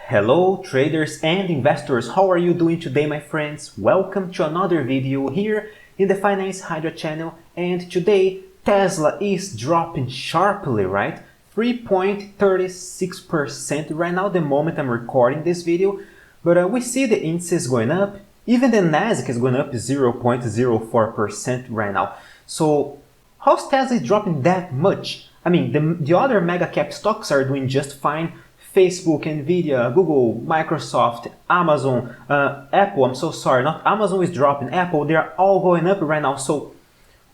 Hello traders and investors, how are you doing today my friends? Welcome to another video here in the Finance Hydra channel, and today Tesla is dropping sharply, right? 3.36% right now the moment I'm recording this video, but we see the indices going up, even the Nasdaq is going up 0.04% right now. So how's Tesla dropping that much? I mean, the other mega cap stocks are doing just fine. Facebook, Nvidia, Google, Microsoft, Amazon, Apple, I'm so sorry, not Amazon is dropping, Apple, they are all going up right now. So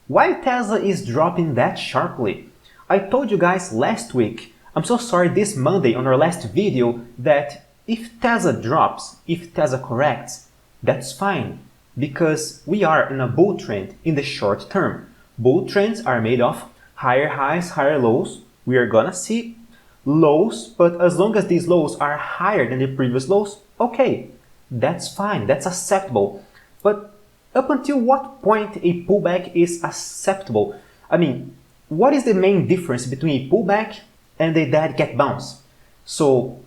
why Tesla is dropping that sharply? I told you guys last week, I'm so sorry, this Monday on our last video, that if Tesla drops, if Tesla corrects, that's fine, because we are in a bull trend in the short term. Bull trends are made of higher highs, higher lows. We are gonna see lows, but as long as these lows are higher than the previous lows, okay, that's fine, that's acceptable. But up until what point a pullback is acceptable? I mean, what is the main difference between a pullback and a dead cat bounce? So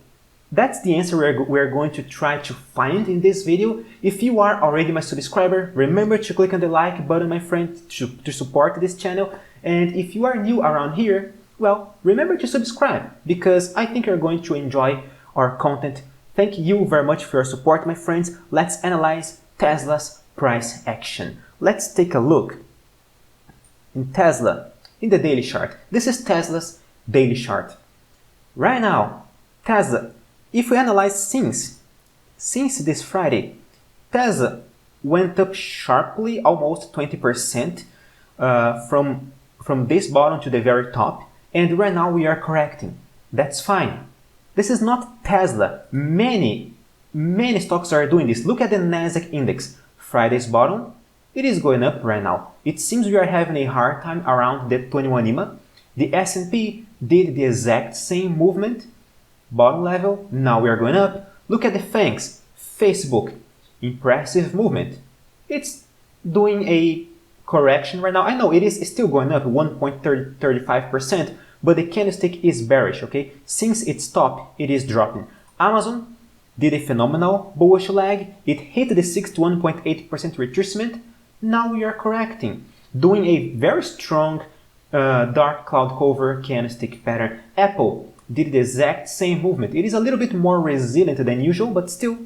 that's the answer we're going to try to find in this video. If you are already my subscriber, remember to click on the like button, my friend, to support this channel. And if you are new around here, well, remember to subscribe, because I think you're going to enjoy our content. Thank you very much for your support, my friends. Let's analyze Tesla's price action. Let's take a look in Tesla in the daily chart. This is Tesla's daily chart. Right now, Tesla, if we analyze since this Friday, Tesla went up sharply, almost 20% from this bottom to the very top. And right now we are correcting. That's fine. This is not Tesla. Many stocks are doing this. Look at the Nasdaq index. Friday's bottom, it is going up right now. It seems we are having a hard time around the 21 EMA. The S&P did the exact same movement. Bottom level, now we are going up. Look at the FANGs. Facebook, impressive movement. It's doing a correction right now. I know it is still going up 1.35%, but the candlestick is bearish, okay? Since its top, it is dropping. Amazon did a phenomenal bullish leg. It hit the 61.8% retracement. Now we are correcting, doing a very strong dark cloud cover candlestick pattern. Apple did the exact same movement. It is a little bit more resilient than usual, but still,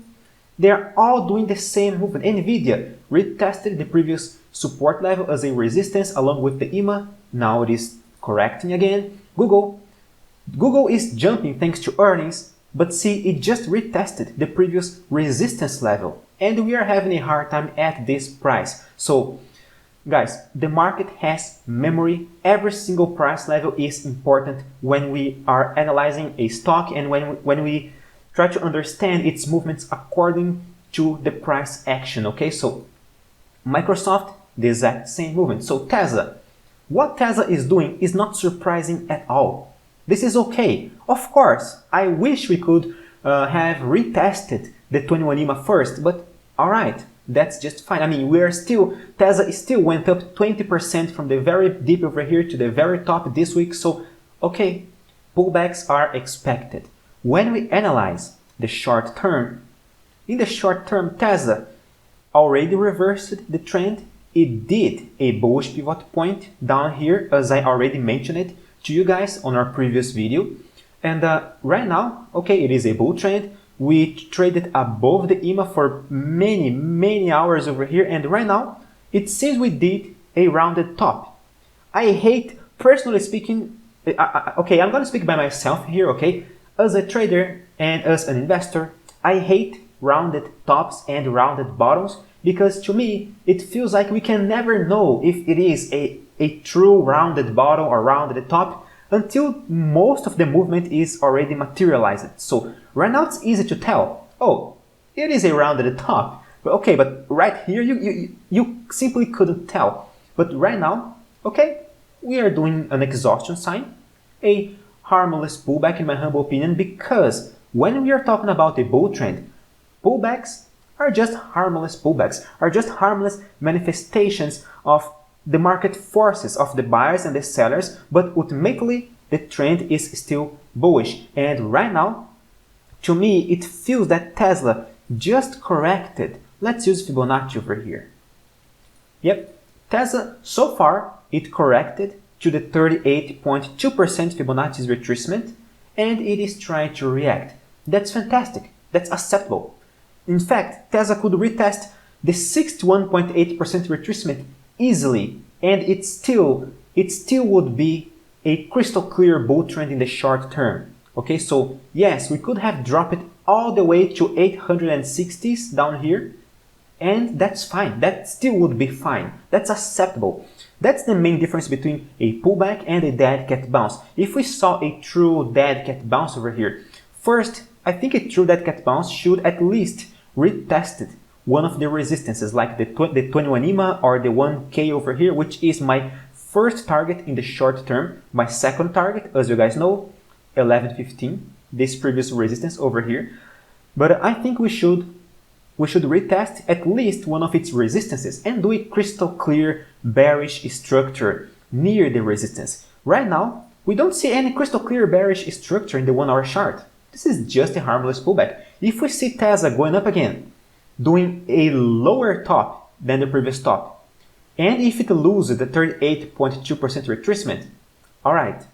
they are all doing the same movement. Nvidia retested the previous support level as a resistance along with the EMA. Now it is correcting again. Google is jumping thanks to earnings, but see, it just retested the previous resistance level, and we are having a hard time at this price. So guys, the market has memory. Every single price level is important when we are analyzing a stock and when we try to understand its movements according to the price action, okay? So Microsoft, the exact same movement. So Tesla, what Tesla is doing is not surprising at all. This is okay. Of course, I wish we could have retested the 21 EMA first, but alright, that's just fine. I mean, Tesla still went up 20% from the very deep over here to the very top this week. So, okay, pullbacks are expected. When we analyze the short term, in the short term, Tesla already reversed the trend. It did a bullish pivot point down here, as I already mentioned it to you guys on our previous video. And right now, okay, it is a bull trend. We traded above the EMA for many hours over here, and right now, it seems we did a rounded top. I hate, personally speaking, okay, I'm gonna speak by myself here, okay? As a trader and as an investor, I hate rounded tops and rounded bottoms, because to me, it feels like we can never know if it is a true rounded bottom or rounded top until most of the movement is already materialized. So right now it's easy to tell, oh, it is a rounded top. But okay, but right here you simply couldn't tell. But right now, okay, we are doing an exhaustion sign, a harmless pullback in my humble opinion, because when we are talking about a bull trend, pullbacks are just harmless pullbacks, are just harmless manifestations of the market forces, of the buyers and the sellers, but ultimately the trend is still bullish. And right now, To me, it feels that Tesla just corrected. Let's use Fibonacci over here. Yep, Tesla, so far, it corrected to the 38.2% Fibonacci's retracement, and it is trying to react. That's fantastic. That's acceptable. In fact, Tesla could retest the 61.8% retracement easily, and it still would be a crystal clear bull trend in the short term. Okay, so yes, we could have dropped it all the way to 860s down here, and that's fine. That still would be fine. That's acceptable. That's the main difference between a pullback and a dead cat bounce. If we saw a true dead cat bounce over here, first, I think a true dead cat bounce should at least retest one of the resistances, like the 21 EMA or the 1K over here, which is my first target in the short term. My second target, as you guys know, 11.15, this previous resistance over here. But I think we should retest at least one of its resistances and do a crystal clear bearish structure near the resistance. Right now, we don't see any crystal clear bearish structure in the 1 hour chart. This is just a harmless pullback. If we see Tesla going up again, doing a lower top than the previous top, and if it loses the 38.2% retracement, alright,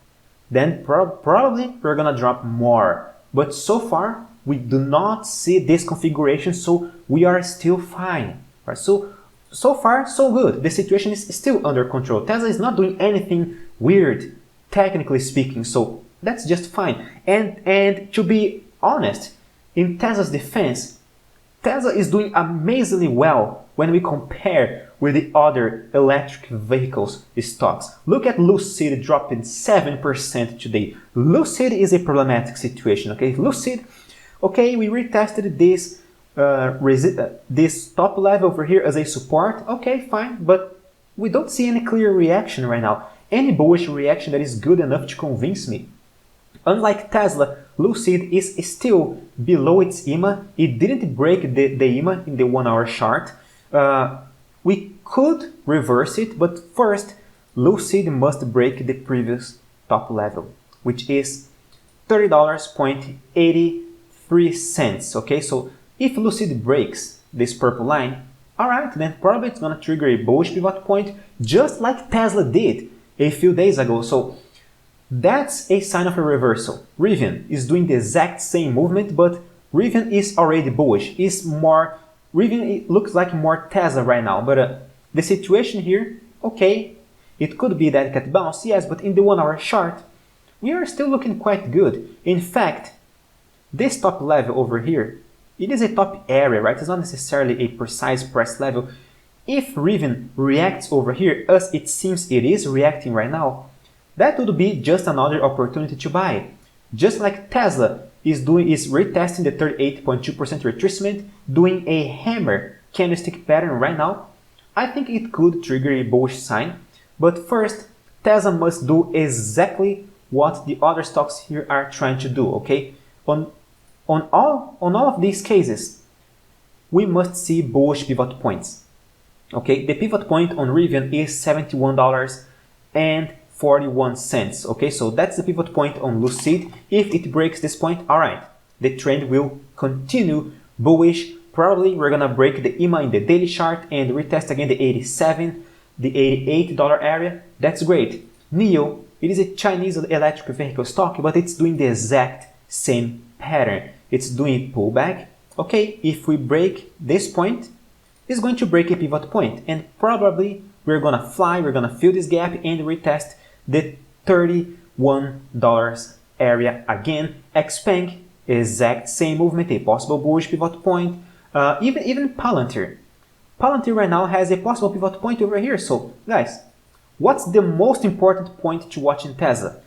then probably we're gonna drop more. But so far, we do not see this configuration, so we are still fine. Right? So far, so good. The situation is still under control. Tesla is not doing anything weird, technically speaking, so that's just fine. And to be honest, in Tesla's defense, Tesla is doing amazingly well when we compare with the other electric vehicles stocks. Look at Lucid dropping 7% today. Lucid is a problematic situation, okay? Lucid, okay, we retested this this top level over here as a support. Okay, fine, but we don't see any clear reaction right now. Any bullish reaction that is good enough to convince me. Unlike Tesla, Lucid is still below its EMA. It didn't break the EMA in the 1 hour chart. We could reverse it, but first, Lucid must break the previous top level, which is $30.83. Okay, so if Lucid breaks this purple line, alright, then probably it's gonna trigger a bullish pivot point, just like Tesla did a few days ago. So that's a sign of a reversal. Rivian is doing the exact same movement, but Rivian is already bullish. Rivian looks like more Tesla right now, but the situation here, okay, it could be that cat bounce, yes, but in the 1 hour chart, we are still looking quite good. In fact, this top level over here, it is a top area, right? It's not necessarily a precise price level. If Rivian reacts over here, as it seems it is reacting right now, that would be just another opportunity to buy. Just like Tesla is retesting the 38.2% retracement, doing a hammer candlestick pattern right now, I think it could trigger a bullish sign. But first, Tesla must do exactly what the other stocks here are trying to do, okay? On all of these cases, we must see bullish pivot points. Okay, the pivot point on Rivian is $71.41. Okay, so that's the pivot point on Lucid. If it breaks this point, alright, the trend will continue bullish. Probably we're gonna break the EMA in the daily chart and retest again the 87, the $88 area. That's great. NIO, it is a Chinese electric vehicle stock, but it's doing the exact same pattern. It's doing a pullback. Okay, if we break this point, it's going to break a pivot point, and probably we're gonna fly, we're gonna fill this gap and retest the $31 area again. XPeng, exact same movement, a possible bullish pivot point. Even Palantir. Palantir right now has a possible pivot point over here. So guys, what's the most important point to watch in Tesla?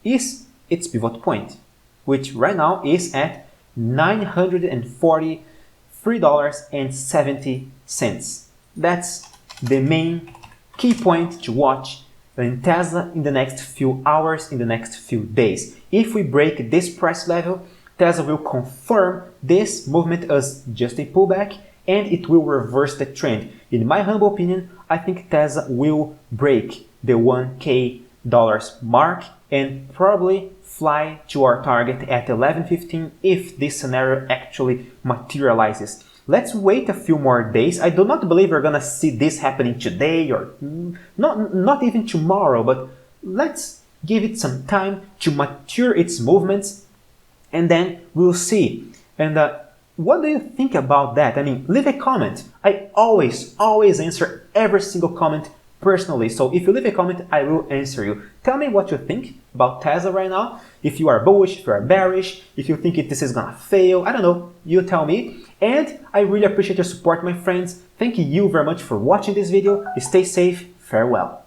Is its pivot point, which right now is at $943.70. That's the main key point to watch in Tesla in the next few hours, in the next few days. If we break this price level, Tesla will confirm this movement as just a pullback, and it will reverse the trend. In my humble opinion, I think Tesla will break the $1K mark, and probably fly to our target at 11.15 if this scenario actually materializes. Let's wait a few more days. I do not believe we're gonna see this happening today or not even tomorrow, but let's give it some time to mature its movements and then we'll see. And what do you think about that? I mean, leave a comment. I always answer every single comment personally. So if you leave a comment, I will answer you. Tell me what you think about Tesla right now. If you are bullish, if you are bearish, if you think this is gonna fail, I don't know, you tell me. And I really appreciate your support, my friends. Thank you very much for watching this video. Stay safe. Farewell.